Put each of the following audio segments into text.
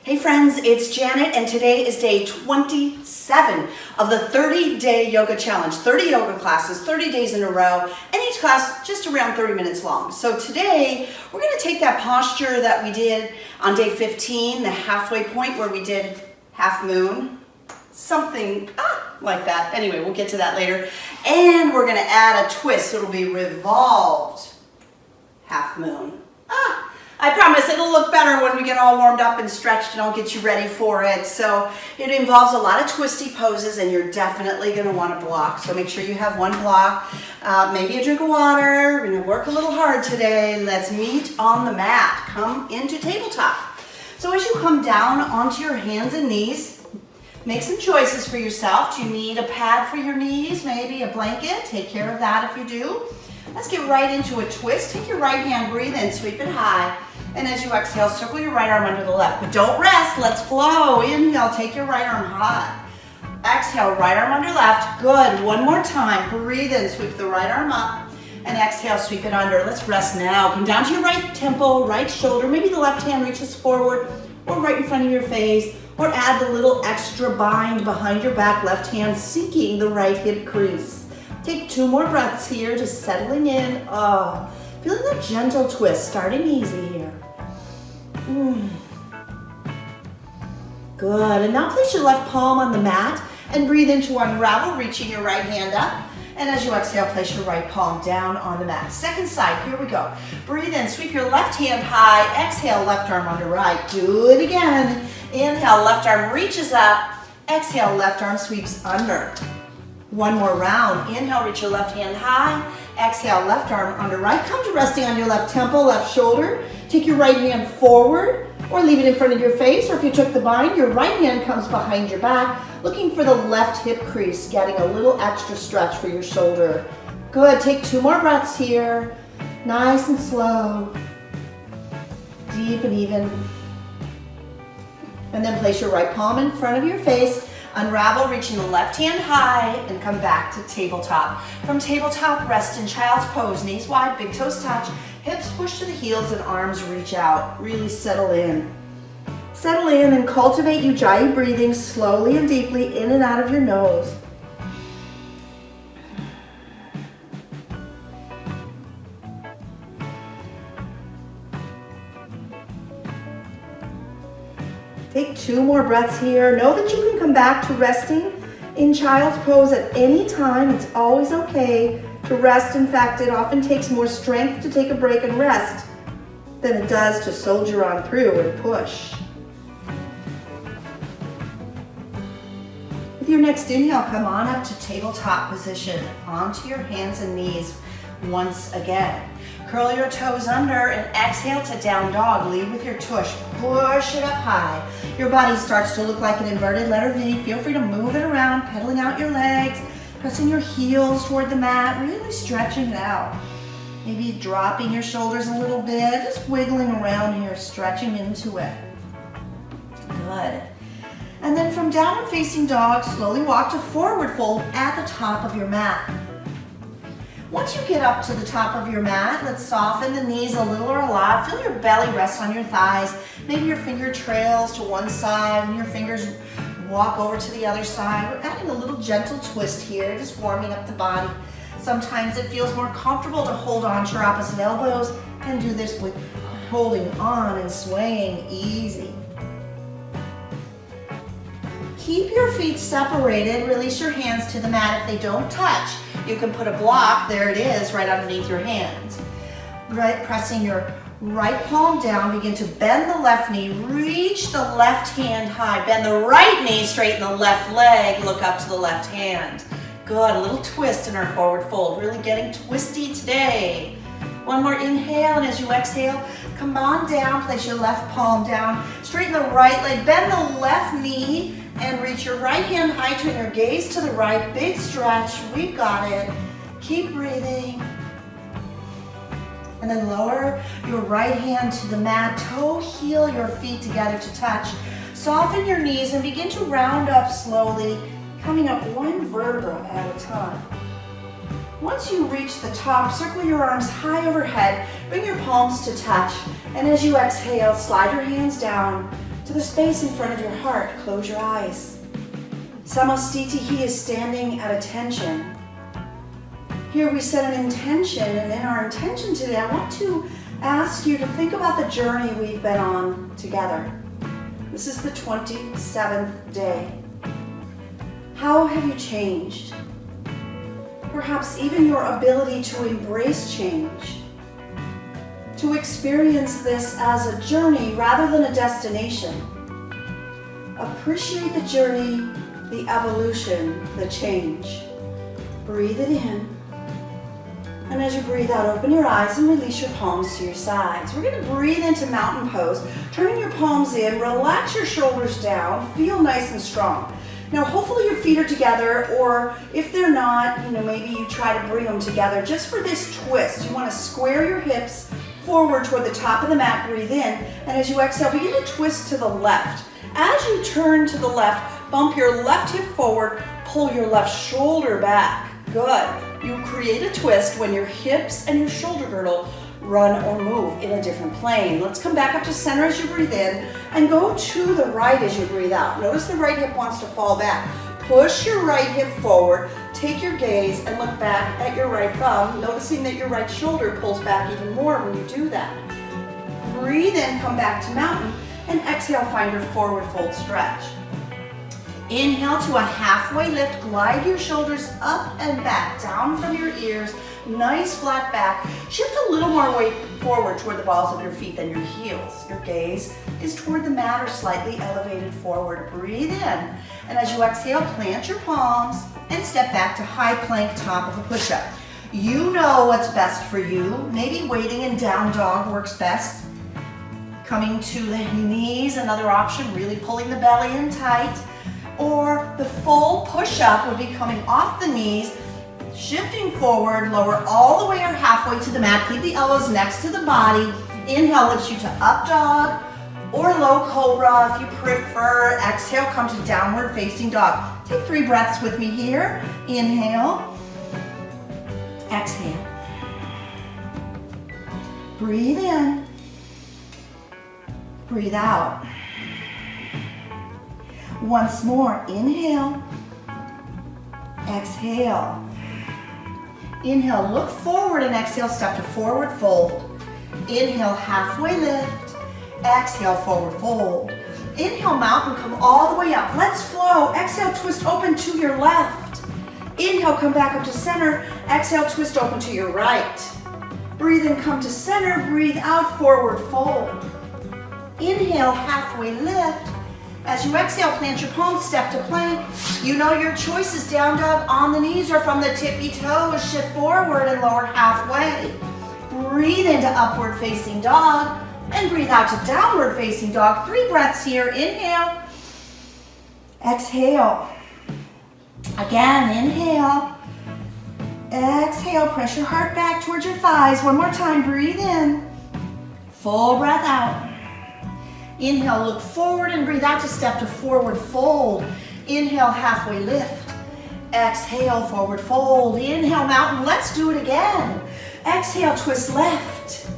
Hey friends, it's Janet and today is day 27 of the 30-day yoga challenge. 30 yoga classes, 30 days in a row, and each class just around 30 minutes long. So today we're going to take that posture that we did on day 15, the halfway point where we did half moon, something like that. Anyway, we'll get to that later. And we're going to add a twist. It'll be revolved half moon. I promise it'll look better when we get all warmed up and stretched, and I'll get you ready for it. So it involves a lot of twisty poses, and you're definitely going to want a block. So make sure you have one block, maybe a drink of water. We're going to work a little hard today. Let's meet on the mat. Come into tabletop. So as you come down onto your hands and knees, make some choices for yourself. Do you need a pad for your knees? Maybe a blanket? Take care of that if you do. Let's get right into a twist. Take your right hand, breathe in, sweep it high. And as you exhale, circle your right arm under the left. But don't rest, let's flow. Inhale, take your right arm high. Exhale, right arm under left. Good, one more time. Breathe in, sweep the right arm up. And exhale, sweep it under. Let's rest now. Come down to your right temple, right shoulder. Maybe the left hand reaches forward or right in front of your face. Or add the little extra bind behind your back, left hand seeking the right hip crease. Take 2 more breaths here, just settling in. Feeling that gentle twist, starting easy here. Good, and now place your left palm on the mat and breathe into unravel, reaching your right hand up. And as you exhale, place your right palm down on the mat. Second side, here we go. Breathe in, sweep your left hand high. Exhale, left arm under right. Do it again. Inhale, left arm reaches up. Exhale, left arm sweeps under. One more round. Inhale, reach your left hand high. Exhale, left arm under right. Come to resting on your left temple, left shoulder. Take your right hand forward or leave it in front of your face. Or if you took the bind, your right hand comes behind your back, looking for the left hip crease, getting a little extra stretch for your shoulder. Good. Take 2 more breaths here. Nice and slow. Deep and even. And then place your right palm in front of your face. Unravel, reaching the left hand high, and come back to tabletop. From tabletop, rest in child's pose. Knees wide, big toes touch, hips push to the heels, and arms reach out. Really settle in. Settle in and cultivate Ujjayi breathing slowly and deeply in and out of your nose. Take 2 more breaths here. Know that you can come back to resting in child's pose at any time. It's always okay to rest. In fact, it often takes more strength to take a break and rest than it does to soldier on through and push. With your next inhale, come on up to tabletop position, onto your hands and knees once again. Curl your toes under and exhale to down dog. Lead with your tush. Push it up high. Your body starts to look like an inverted letter V. Feel free to move it around, pedaling out your legs, pressing your heels toward the mat, really stretching it out. Maybe dropping your shoulders a little bit, just wiggling around here, stretching into it. Good. And then from downward facing dog, slowly walk to forward fold at the top of your mat. Once you get up to the top of your mat, let's soften the knees a little or a lot. Feel your belly rest on your thighs. Maybe your finger trails to one side and your fingers walk over to the other side. We're adding a little gentle twist here, just warming up the body. Sometimes it feels more comfortable to hold on to your opposite elbows and do this with holding on and swaying easy. Keep your feet separated. Release your hands to the mat if they don't touch. You can put a block, there it is, right underneath your hands. Right, pressing your right palm down, begin to bend the left knee, reach the left hand high, bend the right knee, straighten the left leg, look up to the left hand. Good, a little twist in our forward fold, really getting twisty today. One more inhale, and as you exhale, come on down, place your left palm down, straighten the right leg, bend the left knee, and reach your right hand high, turn your gaze to the right, big stretch, we've got it. Keep breathing. And then lower your right hand to the mat, toe heel your feet together to touch. Soften your knees and begin to round up slowly, coming up one vertebra at a time. Once you reach the top, circle your arms high overhead, bring your palms to touch, and as you exhale, slide your hands down to the space in front of your heart. Close your eyes. Samastiti, he is standing at attention. Here we set an intention, and in our intention today, I want to ask you to think about the journey we've been on together. This is the 27th day. How have you changed? Perhaps even your ability to embrace change, to experience this as a journey rather than a destination. Appreciate the journey, the evolution, the change. Breathe it in. And as you breathe out, open your eyes and release your palms to your sides. We're going to breathe into mountain pose. Turning your palms in, relax your shoulders down, feel nice and strong. Now, hopefully your feet are together, or if they're not, maybe you try to bring them together. Just for this twist, you want to square your hips forward toward the top of the mat, breathe in, and as you exhale, begin to twist to the left. As you turn to the left, bump your left hip forward, pull your left shoulder back. Good. You create a twist when your hips and your shoulder girdle run or move in a different plane. Let's come back up to center as you breathe in and go to the right as you breathe out. Notice the right hip wants to fall back. Push your right hip forward, take your gaze and look back at your right thumb, noticing that your right shoulder pulls back even more when you do that. Breathe in, come back to mountain, and exhale, find your forward fold stretch. Inhale to a halfway lift, glide your shoulders up and back, down from your ears, nice flat back. Shift a little more weight forward toward the balls of your feet than your heels. Your gaze is toward the mat or slightly elevated forward. Breathe in, and as you exhale, plant your palms and step back to high plank, top of a push-up. You know what's best for you. Maybe waiting in down dog works best. Coming to the knees, another option, really pulling the belly in tight. Or the full push-up would be coming off the knees, shifting forward, lower all the way or halfway to the mat. Keep the elbows next to the body. Inhale lifts you to up dog or low cobra if you prefer. Exhale, come to downward facing dog. Take 3 breaths with me here. Inhale. Exhale. Breathe in. Breathe out. Once more, inhale, exhale. Inhale, look forward and exhale, step to forward fold. Inhale, halfway lift. Exhale, forward fold. Inhale, mountain, come all the way up. Let's flow. Exhale, twist open to your left. Inhale, come back up to center. Exhale, twist open to your right. Breathe in, come to center. Breathe out, forward fold. Inhale, halfway lift. As you exhale, plant your palms, step to plank. You know your choice is down dog on the knees or from the tippy toes. Shift forward and lower halfway. Breathe into upward facing dog and breathe out to downward facing dog. 3 breaths here. Inhale. Exhale. Again, inhale. Exhale, press your heart back towards your thighs. One more time, breathe in. Full breath out. Inhale, look forward and breathe out to step to forward fold. Inhale, halfway lift. Exhale, forward fold. Inhale, mountain. Let's do it again. Exhale, twist left.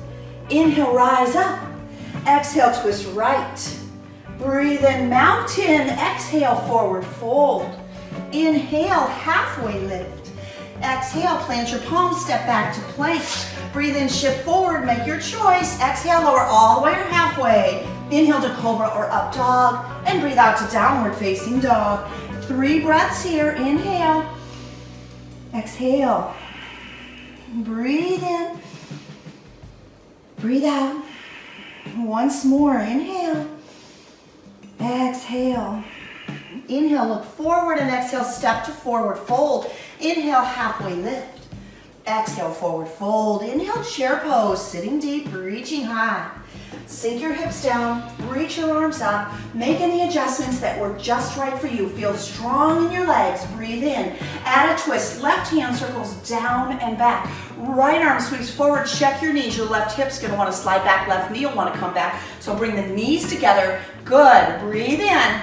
Inhale, rise up. Exhale, twist right. Breathe in, mountain. Exhale, forward fold. Inhale, halfway lift. Exhale, plant your palms, step back to plank. Breathe in, shift forward, make your choice. Exhale, lower all the way or halfway. Inhale to cobra or up dog, and breathe out to downward facing dog. 3 breaths here. Inhale. Exhale. Breathe in. Breathe out. Once more. Inhale. Exhale. Inhale, look forward, and exhale, step to forward fold. Inhale, halfway lift. Exhale, forward fold. Inhale, chair pose, sitting deep, reaching high. Sink your hips down, reach your arms up, make any adjustments that were just right for you. Feel strong in your legs, breathe in. Add a twist, left hand circles down and back. Right arm sweeps forward, check your knees. Your left hip's gonna wanna slide back, left knee will wanna come back. So bring the knees together, good. Breathe in,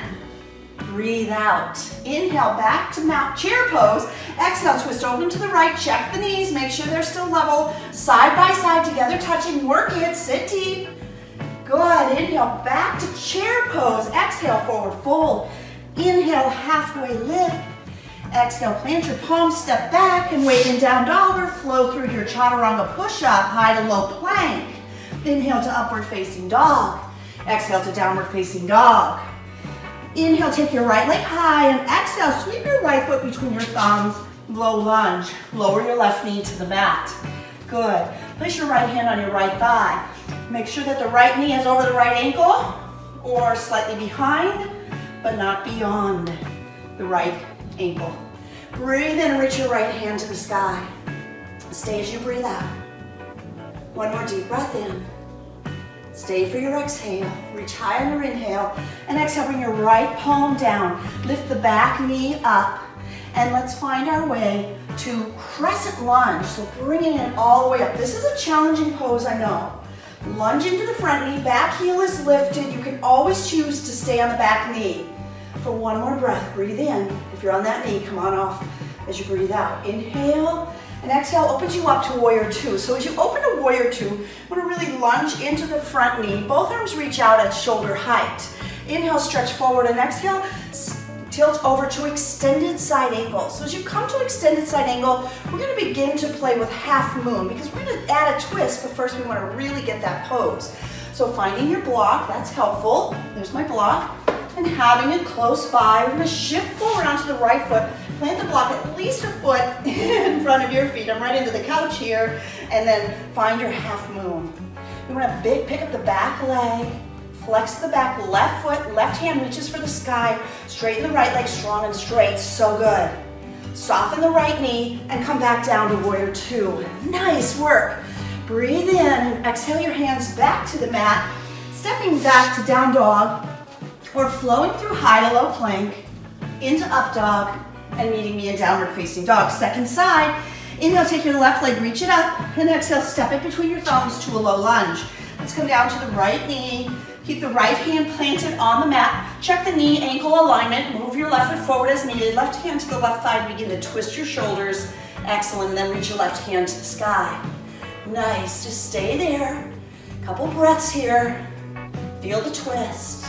breathe out. Inhale, back to chair pose. Exhale, twist open to the right, check the knees, make sure they're still level. Side by side together, touching, work it, sit deep. Good. Inhale, back to chair pose. Exhale, forward fold. Inhale, halfway lift. Exhale, plant your palms, step back and wait in down dog or flow through your chaturanga push-up, high to low plank. Inhale to upward facing dog. Exhale to downward facing dog. Inhale, take your right leg high and exhale, sweep your right foot between your thumbs, low lunge. Lower your left knee to the mat. Good. Place your right hand on your right thigh. Make sure that the right knee is over the right ankle or slightly behind, but not beyond the right ankle. Breathe in and reach your right hand to the sky. Stay as you breathe out. One more deep breath in. Stay for your exhale. Reach high on your inhale. And exhale, bring your right palm down. Lift the back knee up. And let's find our way to crescent lunge. So bringing it all the way up. This is a challenging pose, I know. Lunge into the front knee. Back heel is lifted. You can always choose to stay on the back knee. For one more breath, breathe in. If you're on that knee, come on off as you breathe out. Inhale. And exhale opens you up to warrior two. So as you open to warrior two, you want to really lunge into the front knee. Both arms reach out at shoulder height. Inhale, stretch forward, and exhale, tilt over to extended side angle. So as you come to extended side angle, we're going to begin to play with half moon because we're going to add a twist, but first we want to really get that pose. So finding your block, that's helpful. There's my block. And having it close by, we're going to shift forward onto the right foot. Plant the block at least a foot in front of your feet. I'm right into the couch here. And then find your half moon. You want to pick up the back leg, flex the back left foot, left hand reaches for the sky, straighten the right leg strong and straight. So good. Soften the right knee and come back down to warrior two. Nice work. Breathe in and exhale your hands back to the mat, stepping back to down dog or flowing through high to low plank into up dog and meeting me in downward facing dog. Second side, inhale, take your left leg, reach it up, and exhale, step it between your thumbs to a low lunge. Let's come down to the right knee. Keep the right hand planted on the mat. Check the knee ankle alignment. Move your left foot forward as needed. Left hand to the left thigh. Begin to twist your shoulders. Excellent. And then reach your left hand to the sky. Nice. Just stay there. Couple breaths here. Feel the twist.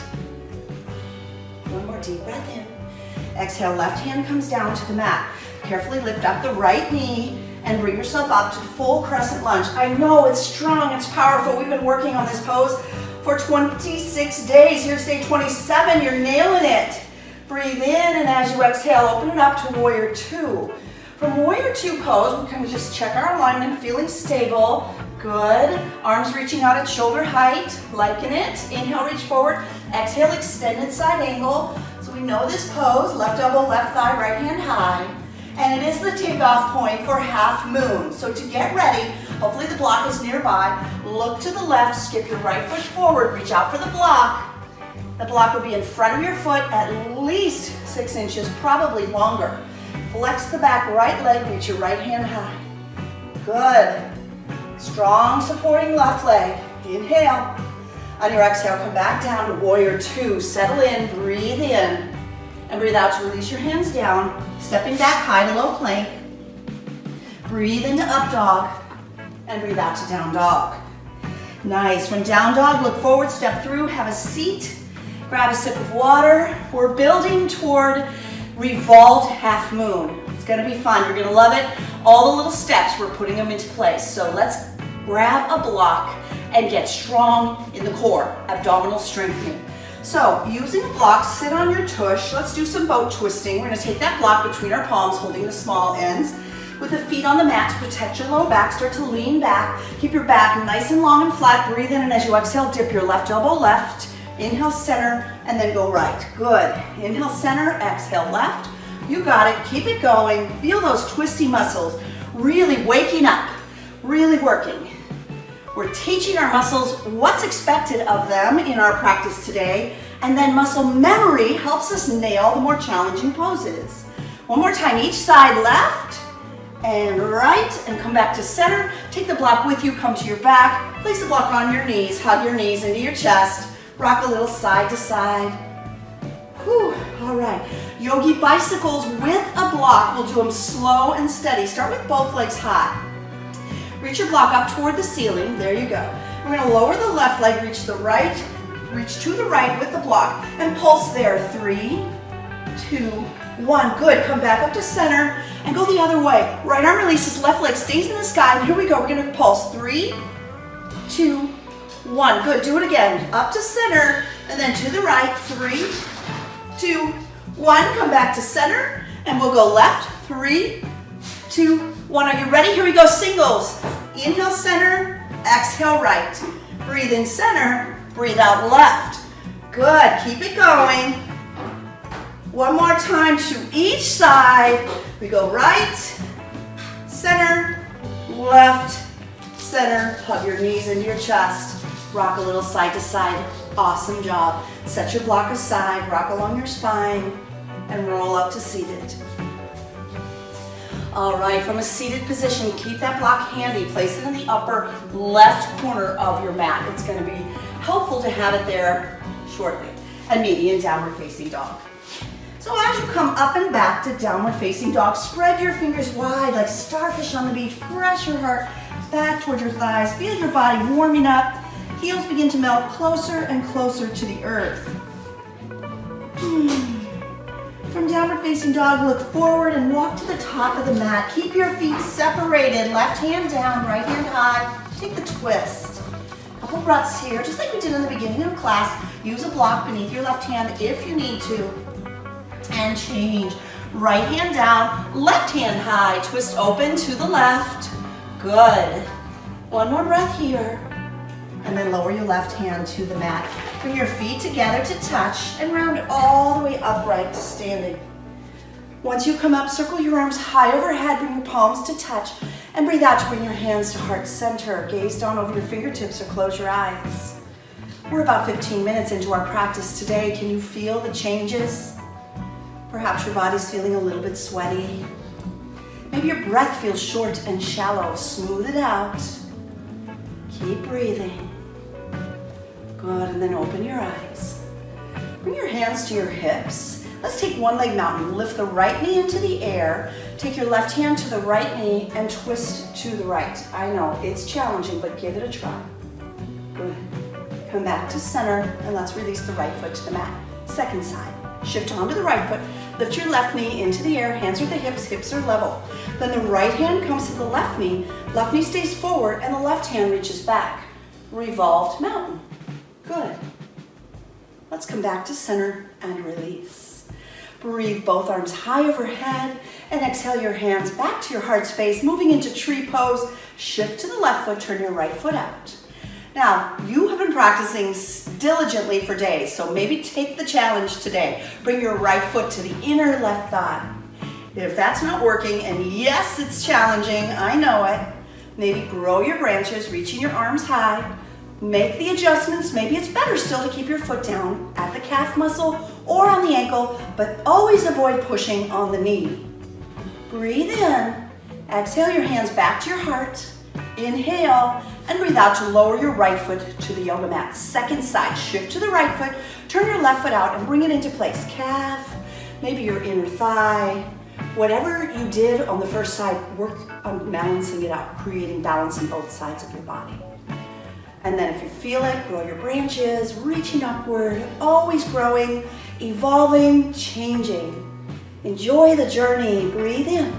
One more deep breath in. Exhale, left hand comes down to the mat. Carefully lift up the right knee and bring yourself up to full crescent lunge. I know it's strong, it's powerful. We've been working on this pose for 26 days. Here's day 27, you're nailing it. Breathe in, and as you exhale, open it up to warrior two. From warrior two pose, we can just check our alignment, feeling stable. Good. Arms reaching out at shoulder height, liking it. Inhale, reach forward. Exhale, extended side angle. So we know this pose, left elbow, left thigh, right hand high. And it is the takeoff point for half moon. So to get ready, hopefully the block is nearby. Look to the left, skip your right foot forward, reach out for the block. The block will be in front of your foot at least 6 inches, probably longer. Flex the back right leg, reach your right hand high. Good. Strong supporting left leg. Inhale. On your exhale, come back down to warrior two. Settle in, breathe in, and breathe out to release your hands down. Stepping back high to low plank. Breathe into up dog, and breathe out to down dog. Nice. From down dog, look forward, step through, have a seat, grab a sip of water. We're building toward revolved half moon. It's gonna be fun, you're gonna love it. All the little steps, we're putting them into place. So let's grab a block and get strong in the core, abdominal strengthening. So using a block, sit on your tush. Let's do some boat twisting. We're gonna take that block between our palms, holding the small ends. With the feet on the mat to protect your low back, start to lean back. Keep your back nice and long and flat. Breathe in, and as you exhale, dip your left elbow left. Inhale, center, and then go right. Good. Inhale, center, exhale, left. You got it. Keep it going. Feel those twisty muscles really waking up, really working. We're teaching our muscles what's expected of them in our practice today, and then muscle memory helps us nail the more challenging poses. One more time, each side, left and right, and come back to center. Take the block with you, come to your back, place the block on your knees, hug your knees into your chest, rock a little side to side. Whew, all right. Yogi bicycles with a block. We'll do them slow and steady. Start with both legs high. Reach your block up toward the ceiling. There you go. We're We're gonna lower the left leg, reach to the right with the block, and pulse there. 3, 2, 1. Good. Come back up to center and go the other way. Right arm releases, left leg stays in the sky. And here we go. We're gonna pulse. 3, 2, 1. Good. Do it again. Up to center and then to the right. 3, 2, 1. Come back to center and we'll go left. 3, 2, 1. Are you ready? Here we go. Singles. Inhale center, exhale right. Breathe in center, breathe out left. Good. Keep it going. One more time to each side. We go right, center, left, center. Hug your knees into your chest. Rock a little side to side. Awesome job. Set your block aside, rock along your spine, and roll up to seated. All right, from a seated position, keep that block handy. Place it in the upper left corner of your mat. It's going to be helpful to have it there shortly. And meet me in downward facing dog. So as you come up and back to downward facing dog, spread your fingers wide like starfish on the beach. Press your heart back toward your thighs. Feel your body warming up. Heels begin to melt closer and closer to the earth. From downward facing dog, look forward and walk to the top of the mat. Keep your feet separated. Left hand down, right hand high. Take the twist. Couple breaths here, just like we did in the beginning of class. Use a block beneath your left hand if you need to. And change. Right hand down, left hand high. Twist open to the left. Good. One more breath here. And then lower your left hand to the mat. Bring your feet together to touch and round all the way upright to standing. Once you come up, circle your arms high overhead, bring your palms to touch, and breathe out to bring your hands to heart center. Gaze down over your fingertips or close your eyes. We're about 15 minutes into our practice today. Can you feel the changes? Perhaps your body's feeling a little bit sweaty. Maybe your breath feels short and shallow. Smooth it out. Keep breathing. Good, and then open your eyes. Bring your hands to your hips. Let's take one leg mountain. Lift the right knee into the air. Take your left hand to the right knee and twist to the right. I know, it's challenging, but give it a try. Good. Come back to center, and let's release the right foot to the mat. Second side. Shift onto the right foot. Lift your left knee into the air. Hands are the hips are level. Then the right hand comes to the left knee stays forward, and the left hand reaches back. Revolved mountain. Good. Let's come back to center and release. Breathe both arms high overhead and exhale your hands back to your heart space, moving into tree pose. Shift to the left foot, turn your right foot out. Now, you have been practicing diligently for days, so maybe take the challenge today. Bring your right foot to the inner left thigh. If that's not working, and yes, it's challenging, I know it, maybe grow your branches, reaching your arms high. Make the adjustments. Maybe it's better still to keep your foot down at the calf muscle or on the ankle, but always avoid pushing on the knee. Breathe in. Exhale your hands back to your heart. Inhale and breathe out to lower your right foot to the yoga mat. Second side, shift to the right foot, turn your left foot out and bring it into place. Calf, maybe your inner thigh. Whatever you did on the first side, work on balancing it out, creating balance on both sides of your body. And then if you feel it, grow your branches, reaching upward, always growing, evolving, changing. Enjoy the journey. Breathe in.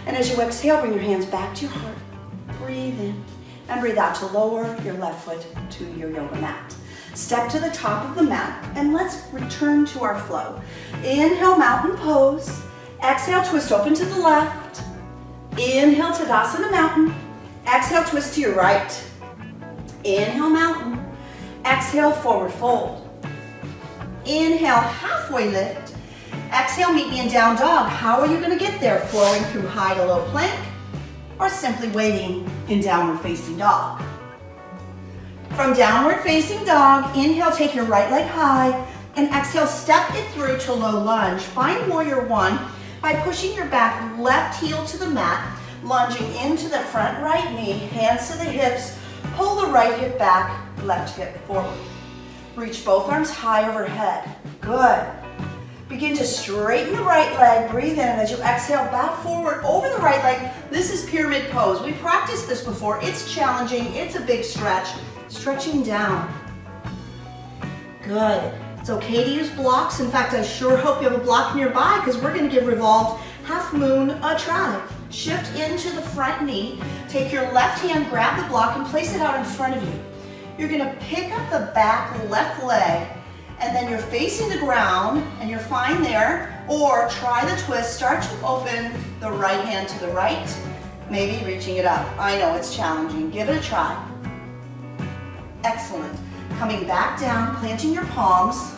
And as you exhale, bring your hands back to your heart. Breathe in. And breathe out to lower your left foot to your yoga mat. Step to the top of the mat and let's return to our flow. Inhale, mountain pose. Exhale, twist open to the left. Inhale, Tadasana Mountain. Exhale, twist to your right. Inhale, mountain. Exhale, forward fold. Inhale, halfway lift. Exhale, meet me in down dog. How are you going to get there? Flowing through high to low plank or simply waiting in downward facing dog. From downward facing dog, inhale, take your right leg high and exhale, step it through to low lunge. Find warrior one by pushing your back left heel to the mat, lunging into the front right knee, hands to the hips. Pull the right hip back, left hip forward. Reach both arms high overhead. Good. Begin to straighten the right leg. Breathe in, and as you exhale, bow forward over the right leg. This is pyramid pose. We practiced this before. It's challenging. It's a big stretch. stretching down. Good. It's okay to use blocks. In fact, I sure hope you have a block nearby because we're going to give revolved half moon a try. Shift into the front knee. Take your left hand, grab the block, and place it out in front of you. You're going to pick up the back left leg, and then you're facing the ground, and you're fine there. Or try the twist. Start to open the right hand to the right, maybe reaching it up. I know it's challenging. Give it a try. Excellent. Coming back down, planting your palms,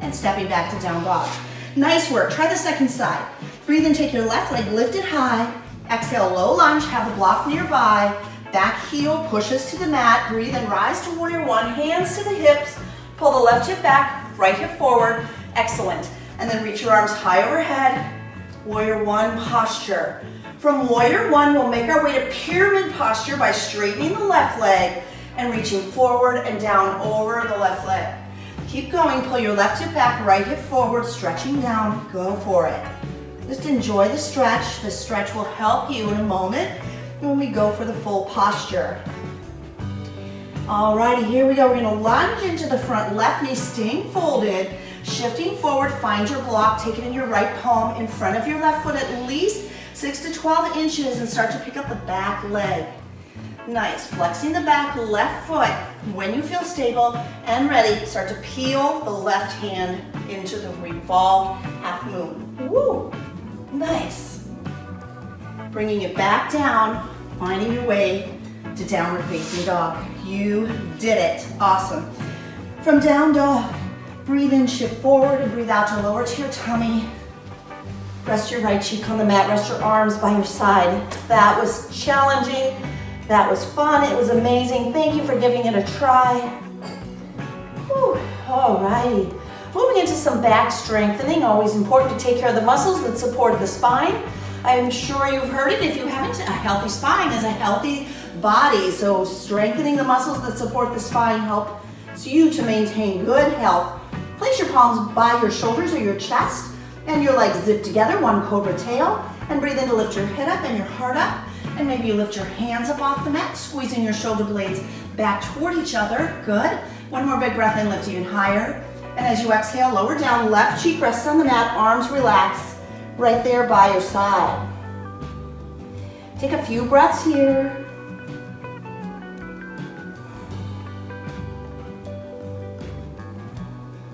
and stepping back to down dog. Nice work. Try the second side. Breathe in, take your left leg, lift it high. Exhale, low lunge, have the block nearby. Back heel pushes to the mat. Breathe in, rise to warrior one. Hands to the hips. Pull the left hip back, right hip forward. Excellent. And then reach your arms high overhead. Warrior one posture. From warrior one, we'll make our way to pyramid posture by straightening the left leg and reaching forward and down over the left leg. Keep going, pull your left hip back, right hip forward, stretching down, go for it. Just enjoy the stretch. The stretch will help you in a moment when we go for the full posture. Alrighty, here we go. We're gonna lunge into the front, left knee staying folded, shifting forward, find your block, take it in your right palm in front of your left foot at least 6 to 12 inches and start to pick up the back leg. Nice, flexing the back left foot. When you feel stable and ready, start to peel the left hand into the revolved half moon. Woo, nice. Bringing it back down, finding your way to downward facing dog. You did it, awesome. From down dog, breathe in, shift forward, and breathe out to lower to your tummy. Rest your right cheek on the mat, rest your arms by your side. That was challenging. That was fun, it was amazing. Thank you for giving it a try. Whew. Alrighty. Moving into some back strengthening, always important to take care of the muscles that support the spine. I'm sure you've heard it. If you haven't, a healthy spine is a healthy body. So strengthening the muscles that support the spine helps you to maintain good health. Place your palms by your shoulders or your chest and your legs zip together, one cobra tail. And breathe in to lift your head up and your heart up. And maybe you lift your hands up off the mat, squeezing your shoulder blades back toward each other. Good. One more big breath in, lift even higher. And as you exhale, lower down, left cheek rests on the mat, arms relax, right there by your side. Take a few breaths here.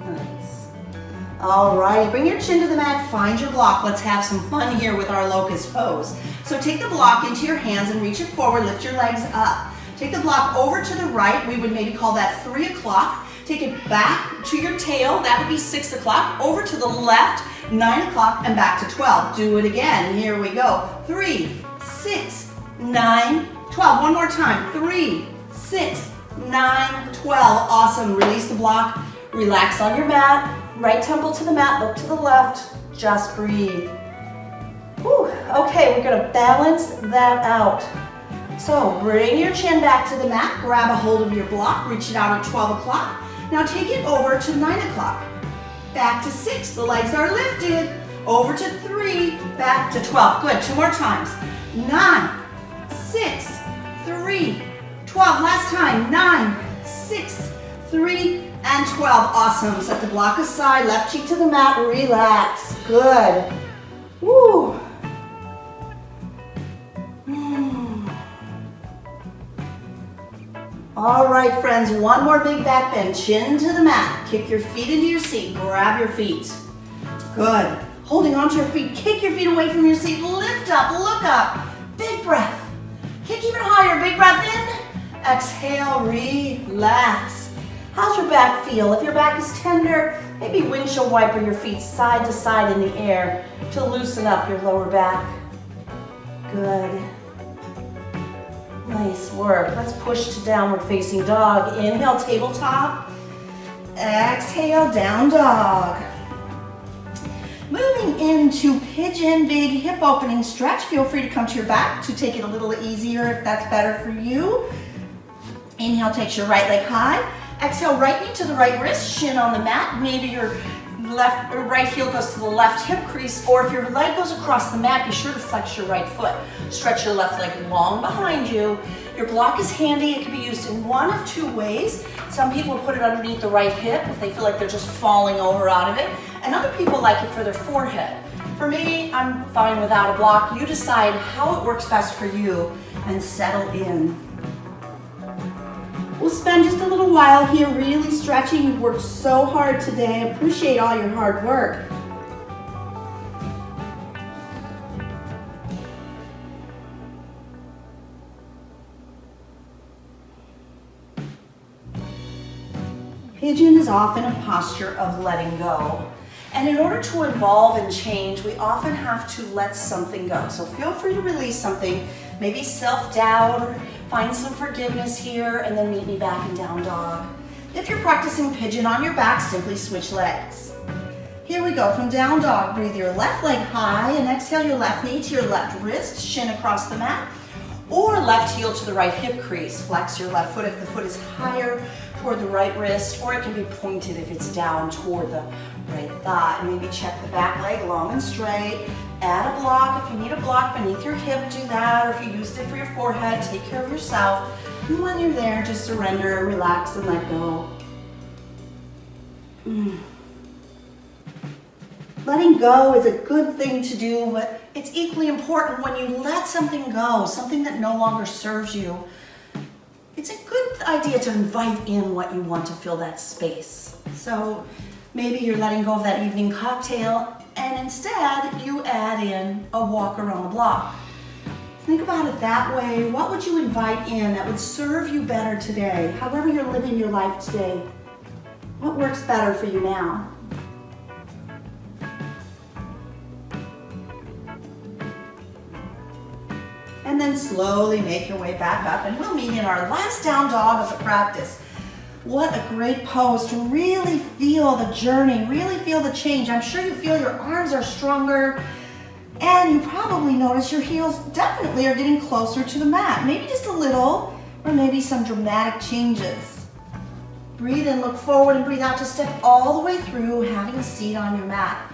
Nice. All right, bring your chin to the mat, find your block. Let's have some fun here with our locust pose. So take the block into your hands and reach it forward, lift your legs up. Take the block over to the right, we would maybe call that 3 o'clock. Take it back to your tail, that would be 6 o'clock. Over to the left, 9 o'clock, and back to 12. Do it again, here we go. 3, 6, 9, 12. One more time, 3, 6, 9, 12. Awesome, release the block, relax on your mat. Right temple to the mat, look to the left, just breathe. Whew. Okay, we're gonna balance that out. So bring your chin back to the mat, grab a hold of your block, reach it out at 12 o'clock. Now take it over to 9 o'clock. Back to 6, the legs are lifted. Over to 3, back to 12. Good, 2 more times. 9, 6, 3, 12. Last time, 9, 6, 3, and 12. Awesome. Set the block aside, left cheek to the mat, relax. Good. Woo. All right, friends, one more big back bend, chin to the mat. Kick your feet into your seat, grab your feet. Good. Holding onto your feet, kick your feet away from your seat, lift up, look up. Big breath. Kick even higher, big breath in. Exhale, relax. How's your back feel? If your back is tender, maybe windshield wiper your feet side to side in the air to loosen up your lower back. Good. Nice work. Let's push to downward facing dog. Inhale, tabletop. Exhale, down dog. Moving into pigeon, big hip opening stretch. Feel free to come to your back to take it a little easier if that's better for you. Inhale takes your right leg high. Exhale, right knee to the right wrist, shin on the mat. Maybe your left or right heel goes to the left hip crease, or if your leg goes across the mat, be sure to flex your right foot. Stretch your left leg long behind you. Your block is handy. It can be used in one of two ways. Some people put it underneath the right hip if they feel like they're just falling over out of it, and other people like it for their forehead. For me, I'm fine without a block. You decide how it works best for you and settle in. We'll spend just a little while here really stretching. You've worked so hard today. I appreciate all your hard work. Pigeon is often a posture of letting go. And in order to evolve and change, we often have to let something go. So feel free to release something, maybe self-doubt, or find some forgiveness here, and then meet me back in down dog. If you're practicing pigeon on your back, simply switch legs. Here we go, from down dog, breathe your left leg high and exhale your left knee to your left wrist, shin across the mat, or left heel to the right hip crease. Flex your left foot if the foot is higher toward the right wrist, or it can be pointed if it's down toward the right thigh. Maybe check the back leg long and straight. Add a block. If you need a block beneath your hip, do that. Or if you used it for your forehead, take care of yourself. And when you're there, just surrender, relax, and let go. Letting go is a good thing to do, but it's equally important when you let something go, something that no longer serves you. It's a good idea to invite in what you want to fill that space. So maybe you're letting go of that evening cocktail, and instead you add in a walk around the block. Think about it that way. What would you invite in that would serve you better today? However you're living your life today, what works better for you now? And then slowly make your way back up, and we'll meet in our last down dog of the practice. What a great pose to really feel the journey, really feel the change. I'm sure you feel your arms are stronger, and you probably notice your heels definitely are getting closer to the mat. Maybe just a little, or maybe some dramatic changes. Breathe in, look forward, and breathe out to step all the way through, having a seat on your mat.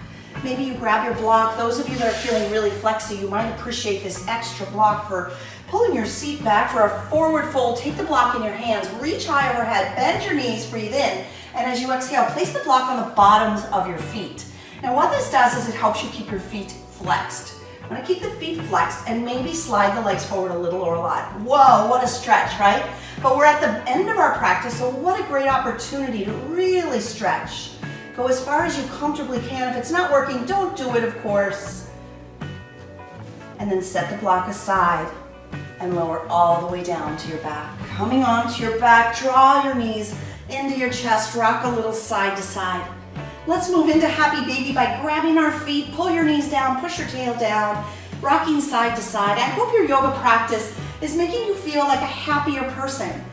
Maybe you grab your block. Those of you that are feeling really flexy, you might appreciate this extra block for pulling your seat back for a forward fold. Take the block in your hands, reach high overhead, bend your knees, breathe in, and as you exhale, place the block on the bottoms of your feet. Now what this does is it helps you keep your feet flexed. I'm gonna keep the feet flexed and maybe slide the legs forward a little or a lot. Whoa, what a stretch, right? But we're at the end of our practice, so what a great opportunity to really stretch. Go as far as you comfortably can. If it's not working, don't do it, of course. And then set the block aside and lower all the way down to your back. Coming onto your back, draw your knees into your chest, rock a little side to side. Let's move into happy baby by grabbing our feet, pull your knees down, push your tail down, rocking side to side. I hope your yoga practice is making you feel like a happier person.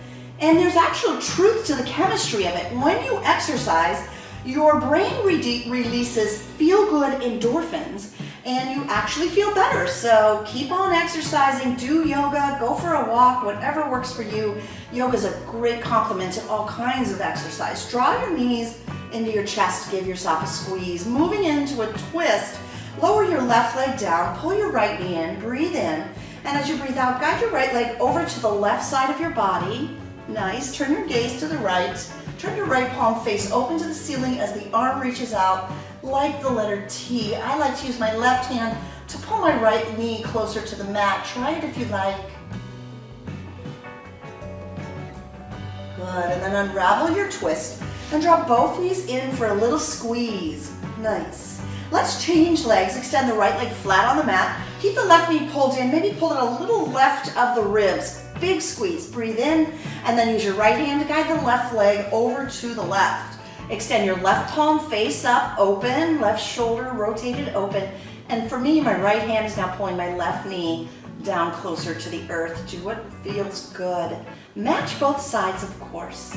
And there's actual truth to the chemistry of it. When you exercise, your brain releases feel-good endorphins, and you actually feel better. So keep on exercising, do yoga, go for a walk, whatever works for you. Yoga is a great complement to all kinds of exercise. Draw your knees into your chest, give yourself a squeeze. Moving into a twist, lower your left leg down, pull your right knee in, breathe in, and as you breathe out, guide your right leg over to the left side of your body. Nice, turn your gaze to the right. Turn your right palm face open to the ceiling as the arm reaches out like the letter T. I like to use my left hand to pull my right knee closer to the mat. Try it if you like. Good, and then unravel your twist and drop both knees in for a little squeeze. Nice. Let's change legs. Extend the right leg flat on the mat. Keep the left knee pulled in, maybe pull it a little left of the ribs. Big squeeze, breathe in, and then use your right hand to guide the left leg over to the left. Extend your left palm face up, open, left shoulder rotated open. And for me, my right hand is now pulling my left knee down closer to the earth. Do what feels good. Match both sides, of course.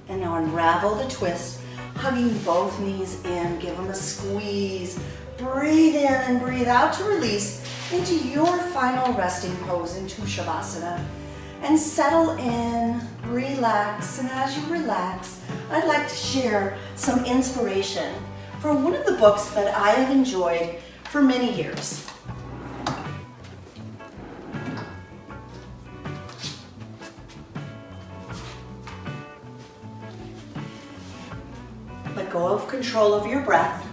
And now unravel the twist. Hugging both knees in, give them a squeeze. Breathe in and breathe out to release. into your final resting pose into Shavasana and settle in, relax. And as you relax, I'd like to share some inspiration for one of the books that I have enjoyed for many years. Let go of control of your breath.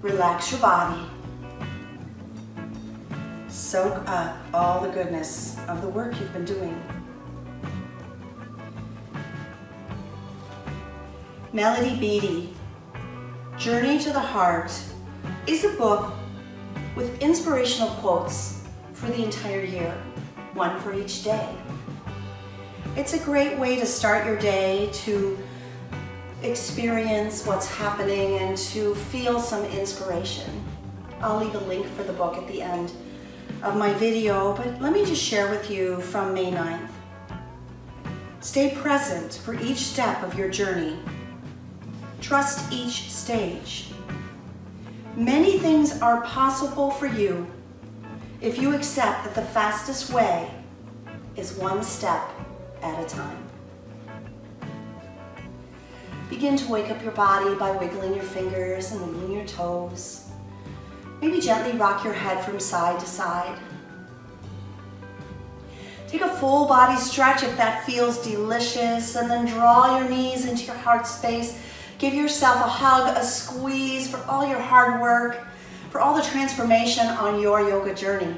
Relax your body. Soak up all the goodness of the work you've been doing. Melody Beattie, Journey to the Heart, is a book with inspirational quotes for the entire year, one for each day. It's a great way to start your day, to experience what's happening and to feel some inspiration. I'll leave a link for the book at the end of my video, but let me just share with you from May 9th. Stay present for each step of your journey. Trust each stage. Many things are possible for you if you accept that the fastest way is one step at a time. Begin to wake up your body by wiggling your fingers and wiggling your toes. Maybe gently rock your head from side to side. Take a full body stretch if that feels delicious, and then draw your knees into your heart space. Give yourself a hug, a squeeze for all your hard work, for all the transformation on your yoga journey.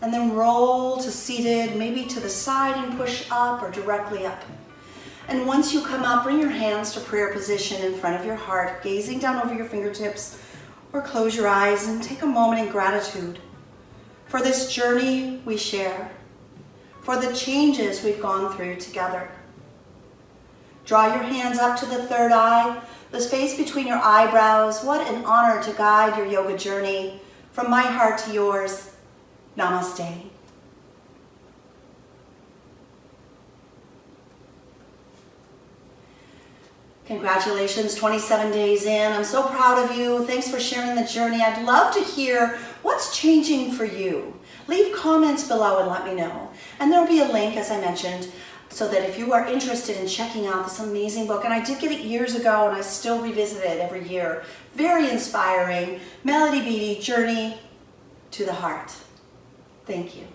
And then roll to seated, maybe to the side and push up or directly up. And once you come up, bring your hands to prayer position in front of your heart, gazing down over your fingertips, or close your eyes and take a moment in gratitude for this journey we share, for the changes we've gone through together. Draw your hands up to the third eye, the space between your eyebrows. What an honor to guide your yoga journey. From my heart to yours, namaste. Congratulations, 27 days in. I'm so proud of you. Thanks for sharing the journey. I'd love to hear what's changing for you. Leave comments below and let me know. And there'll be a link, as I mentioned, so that if you are interested in checking out this amazing book, and I did get it years ago and I still revisit it every year. Very inspiring. Melody Beattie, Journey to the Heart. Thank you.